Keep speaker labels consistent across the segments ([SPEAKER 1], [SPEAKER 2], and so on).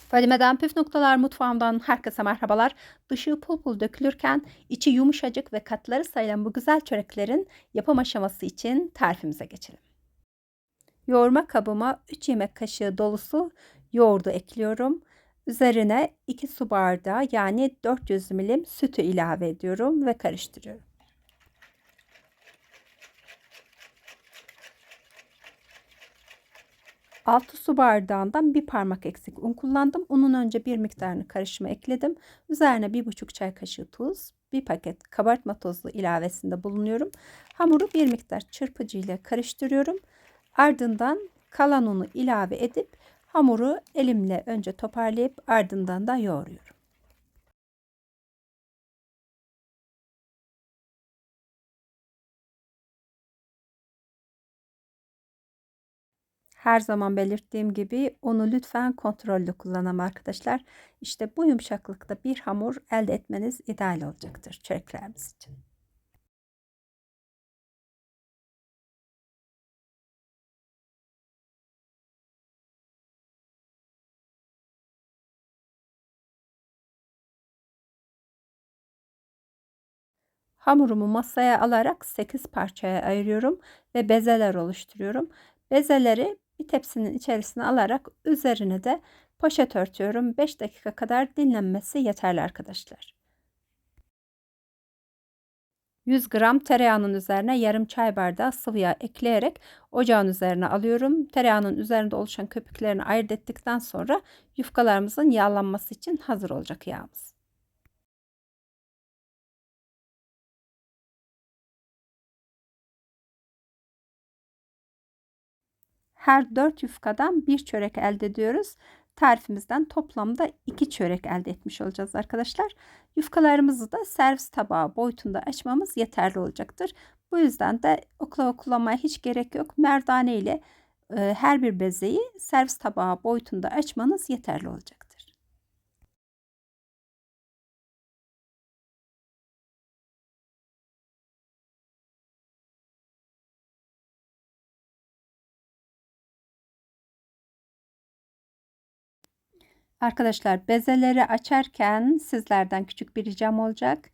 [SPEAKER 1] Fadime'den Püf Noktalar Mutfağımdan herkese merhabalar. Dışı pul pul dökülürken içi yumuşacık ve katları sayılan bu güzel çöreklerin yapım aşaması için tarifimize geçelim. Yoğurma kabıma 3 yemek kaşığı dolusu yoğurdu ekliyorum. Üzerine 2 su bardağı yani 400 milim sütü ilave ediyorum ve karıştırıyorum. 6 su bardağından bir parmak eksik un kullandım. Unun önce bir miktarını karışıma ekledim. Üzerine 1,5 çay kaşığı tuz, bir paket kabartma tozu ilavesinde bulunuyorum. Hamuru bir miktar çırpıcı ile karıştırıyorum. Ardından kalan unu ilave edip hamuru elimle önce toparlayıp ardından da yoğuruyorum. Her zaman belirttiğim gibi unu lütfen kontrollü kullanalım arkadaşlar. İşte bu yumuşaklıkta bir hamur elde etmeniz ideal olacaktır çöreklerimiz için. Hamurumu masaya alarak 8 parçaya ayırıyorum ve bezeler oluşturuyorum. Bezeleri bir tepsinin içerisine alarak üzerine de poşet örtüyorum. 5 dakika kadar dinlenmesi yeterli arkadaşlar. 100 gram tereyağının üzerine yarım çay bardağı sıvı yağ ekleyerek ocağın üzerine alıyorum. Tereyağının üzerinde oluşan köpüklerini ayırt ettikten sonra yufkalarımızın yağlanması için hazır olacak yağımız. Her 4 yufkadan bir çörek elde ediyoruz. Tarifimizden toplamda 2 çörek elde etmiş olacağız arkadaşlar. Yufkalarımızı da servis tabağı boyutunda açmamız yeterli olacaktır. Bu yüzden de oklava kullanmaya hiç gerek yok. Merdane ile her bir bezeyi servis tabağı boyutunda açmanız yeterli olacaktır. Arkadaşlar bezeleri açarken sizlerden küçük bir ricam olacak.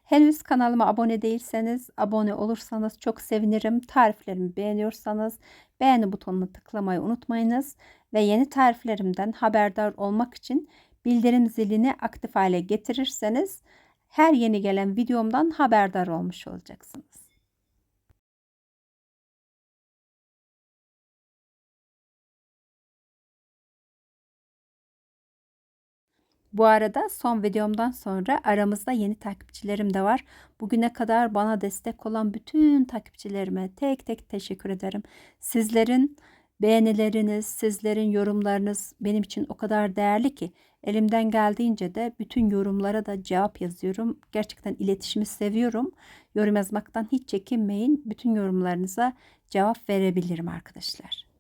[SPEAKER 1] Henüz kanalıma abone değilseniz abone olursanız çok sevinirim. Tariflerimi beğeniyorsanız beğeni butonuna tıklamayı unutmayınız. Ve yeni tariflerimden haberdar olmak için bildirim zilini aktif hale getirirseniz her yeni gelen videomdan haberdar olmuş olacaksınız. Bu arada son videomdan sonra aramızda yeni takipçilerim de var. Bugüne kadar bana destek olan bütün takipçilerime tek tek teşekkür ederim. Sizlerin beğenileriniz, sizlerin yorumlarınız benim için o kadar değerli ki elimden geldiğince de bütün yorumlara da cevap yazıyorum. Gerçekten iletişimi seviyorum. Yorum yazmaktan hiç çekinmeyin. Bütün yorumlarınıza cevap verebilirim arkadaşlar.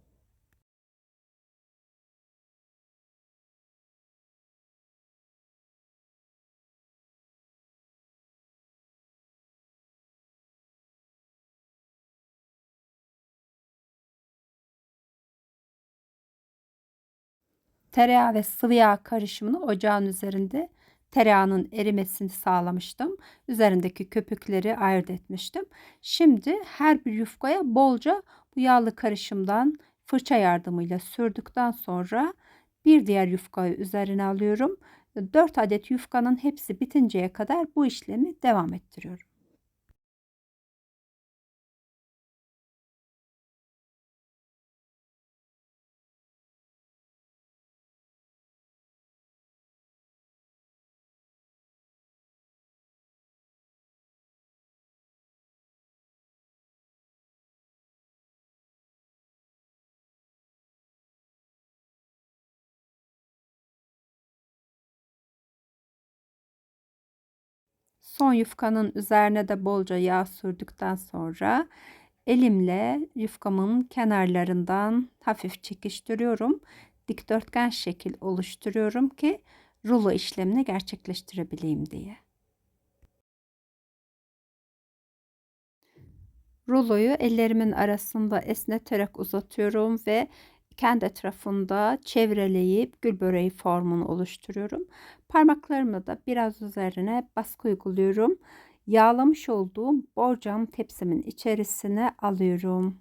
[SPEAKER 1] Tereyağı ve sıvı yağ karışımını ocağın üzerinde tereyağının erimesini sağlamıştım. Üzerindeki köpükleri ayırt etmiştim. Şimdi her bir yufkaya bolca bu yağlı karışımdan fırça yardımıyla sürdükten sonra bir diğer yufkayı üzerine alıyorum. 4 adet yufkanın hepsi bitinceye kadar bu işlemi devam ettiriyorum. Son yufkanın üzerine de bolca yağ sürdükten sonra elimle yufkamın kenarlarından hafif çekiştiriyorum. Dikdörtgen şekil oluşturuyorum ki rulo işlemini gerçekleştirebileyim diye. Ruloyu ellerimin arasında esneterek uzatıyorum ve kendi etrafında çevreleyip gül böreği formunu oluşturuyorum. Parmaklarımla da biraz üzerine baskı uyguluyorum. Yağlamış olduğum borcam tepsimin içerisine alıyorum.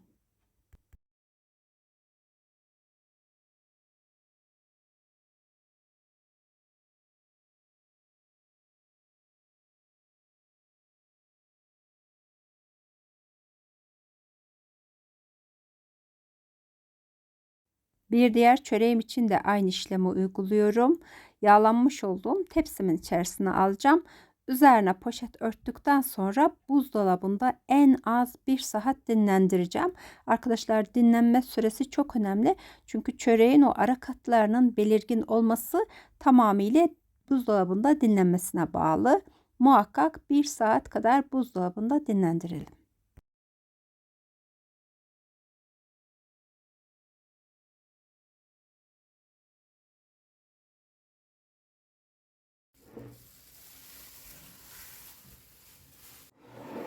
[SPEAKER 1] Bir diğer çöreğim için de aynı işlemi uyguluyorum. Yağlanmış olduğum tepsimin içerisine alacağım. Üzerine poşet örttükten sonra buzdolabında en az 1 saat dinlendireceğim. Arkadaşlar, dinlenme süresi çok önemli. Çünkü çöreğin o ara katlarının belirgin olması tamamıyla buzdolabında dinlenmesine bağlı. Muhakkak 1 saat kadar buzdolabında dinlendirelim.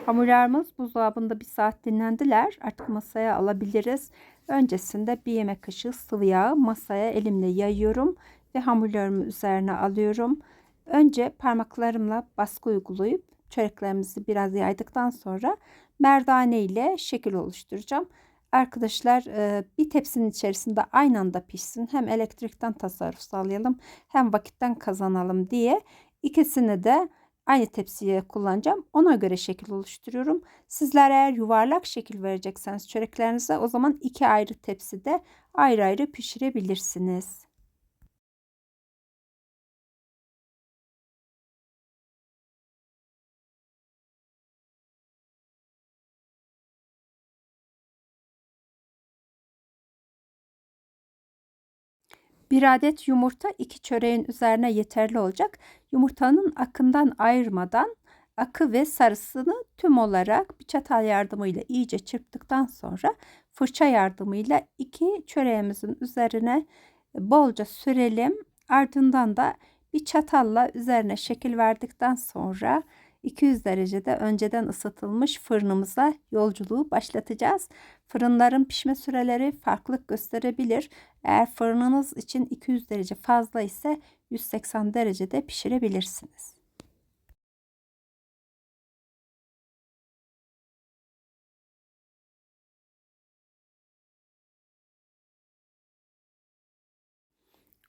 [SPEAKER 1] Hamurlarımız buzdolabında 1 saat dinlendiler. Artık masaya alabiliriz. Öncesinde bir yemek kaşığı sıvı yağı masaya elimle yayıyorum ve hamurlarımı üzerine alıyorum. Önce parmaklarımla baskı uygulayıp çöreklerimizi biraz yaydıktan sonra merdane ile şekil oluşturacağım. Arkadaşlar, bir tepsinin içerisinde aynı anda pişsin. Hem elektrikten tasarruf sağlayalım hem vakitten kazanalım diye ikisini de aynı tepsiye kullanacağım. Ona göre şekil oluşturuyorum. Sizler eğer yuvarlak şekil verecekseniz çöreklerinize, o zaman 2 ayrı tepside ayrı ayrı pişirebilirsiniz. Bir adet yumurta 2 çöreğin üzerine yeterli olacak. Yumurtanın akından ayırmadan akı ve sarısını tüm olarak bir çatal yardımıyla iyice çırptıktan sonra fırça yardımıyla 2 çöreğimizin üzerine bolca sürelim. Ardından da bir çatalla üzerine şekil verdikten sonra 200 derecede önceden ısıtılmış fırınımıza yolculuğu başlatacağız. Fırınların pişme süreleri farklılık gösterebilir. Eğer fırınınız için 200 derece fazla ise 180 derecede pişirebilirsiniz.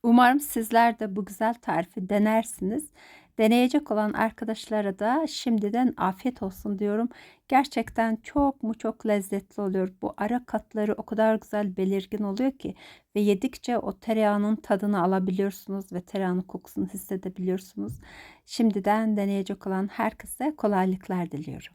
[SPEAKER 1] Umarım sizler de bu güzel tarifi denersiniz. Deneyecek olan arkadaşlara da şimdiden afiyet olsun diyorum. Gerçekten çok mu çok lezzetli oluyor. Bu ara katları o kadar güzel belirgin oluyor ki ve yedikçe o tereyağının tadını alabiliyorsunuz ve tereyağının kokusunu hissedebiliyorsunuz. Şimdiden deneyecek olan herkese kolaylıklar diliyorum.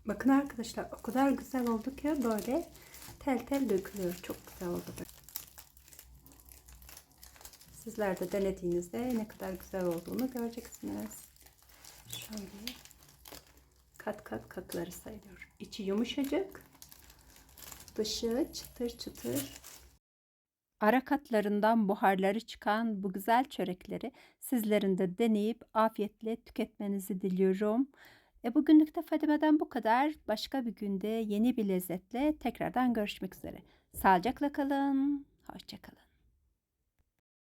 [SPEAKER 1] Bakın arkadaşlar, o kadar güzel oldu ki böyle tel tel dökülüyor. Çok güzel oldu. Sizler de denediğinizde ne kadar güzel olduğunu göreceksiniz. Şöyle kat kat katları sayılıyor. İçi yumuşacık, dışı çıtır çıtır. Ara katlarından buharları çıkan bu güzel çörekleri sizlerin de deneyip afiyetle tüketmenizi diliyorum. Bugünlük de Fadime'den bu kadar. Başka bir günde yeni bir lezzetle tekrardan görüşmek üzere. Sağlıcakla kalın. Hoşça kalın.